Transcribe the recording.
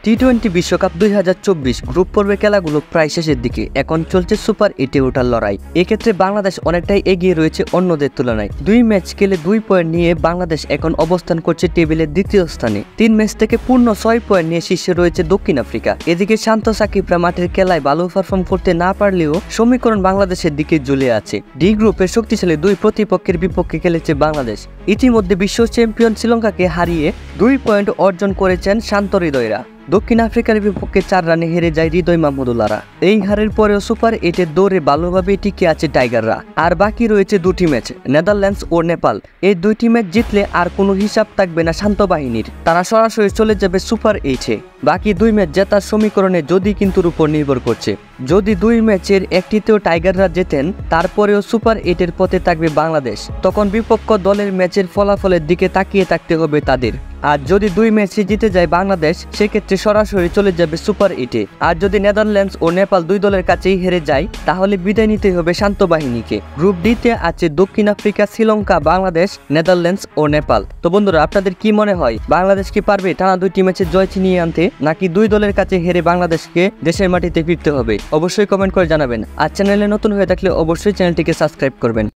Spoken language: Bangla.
টি-20 বিশ্বকাপ 2024 গ্রুপ পর্বের খেলাগুলো প্রায় শেষের দিকে। এখন চলছে সুপার 8-এ ওঠার লড়াই। এক্ষেত্রে বাংলাদেশ অনেকটাই এগিয়ে রয়েছে অন্যদের তুলনায়। 2 ম্যাচ খেলে 2 পয়েন্ট নিয়ে বাংলাদেশ এখন অবস্থান করছে টেবিলের দ্বিতীয় স্থানে। 3 ম্যাচ থেকে পূর্ণ 6 পয়েন্ট নিয়ে শীর্ষে রয়েছে দক্ষিণ আফ্রিকা। এদিকে শান্ত সাকিবরা মাঠের খেলায় ভালো পারফর্ম করতে না পারলেও সমীকরণ বাংলাদেশের দিকে ঝুলে আছে। ডি গ্রুপের শক্তিশালী 2 প্রতিপক্ষের বিপক্ষে খেলেছে বাংলাদেশ। ইতিমধ্যে বিশ্ব চ্যাম্পিয়ন শ্রীলঙ্কাকে হারিয়ে 2 পয়েন্ট অর্জন করেছেন শান্ত হৃদয়রা। দক্ষিণ আফ্রিকার বিপক্ষে 4 রানে হেরে যায় হৃদয় মাহমুদুল্লাহরা। এই হারের পরেও সুপার 8-এর দৌড়ে ভালোভাবে টিকে আছে টাইগাররা। আর বাকি রয়েছে 2টি ম্যাচ, নেদারল্যান্ডস ও নেপাল। এই 2টি ম্যাচ জিতলে আর কোনো হিসাব থাকবে না শান্ত বাহিনীর। তারা সরাসরি চলে যাবে সুপার 8-এ। বাকি 2 ম্যাচ জেতার সমীকরণে যদি কিন্তুর উপর নির্ভর করছে। যদি 2 ম্যাচের একটিতেও টাইগাররা জেতেন, তারপরেও সুপার 8-এর পথে থাকবে বাংলাদেশ। তখন বিপক্ষ দলের ম্যাচের ফলাফলের দিকে তাকিয়ে থাকতে হবে তাদের। আর যদি 2 ম্যাচে জিতে যায় বাংলাদেশ, সেক্ষেত্রে সরাসরি চলে যাবে সুপার 8-এ। আর যদি নেদারল্যান্ডস ও নেপাল 2 দলের কাছেই হেরে যায়, তাহলে বিদায় নিতে হবে শান্ত বাহিনীকে। গ্রুপ ডি-তে আছে দক্ষিণ আফ্রিকা, শ্রীলঙ্কা, বাংলাদেশ, নেদারল্যান্ডস ও নেপাল। তো বন্ধুরা, আপনাদের কি মনে হয়, বাংলাদেশ কি পারবে টানা 2টি ম্যাচে জয় ছিনিয়ে আনতে, নাকি 2 দলের কাছে হেরে বাংলাদেশকে দেশের মাটিতে ফিরতে হবে? অবশ্যই কমেন্ট করে জানাবেন। আর চ্যানেলে নতুন হয়ে থাকলে অবশ্যই চ্যানেলটিকে সাবস্ক্রাইব করবেন।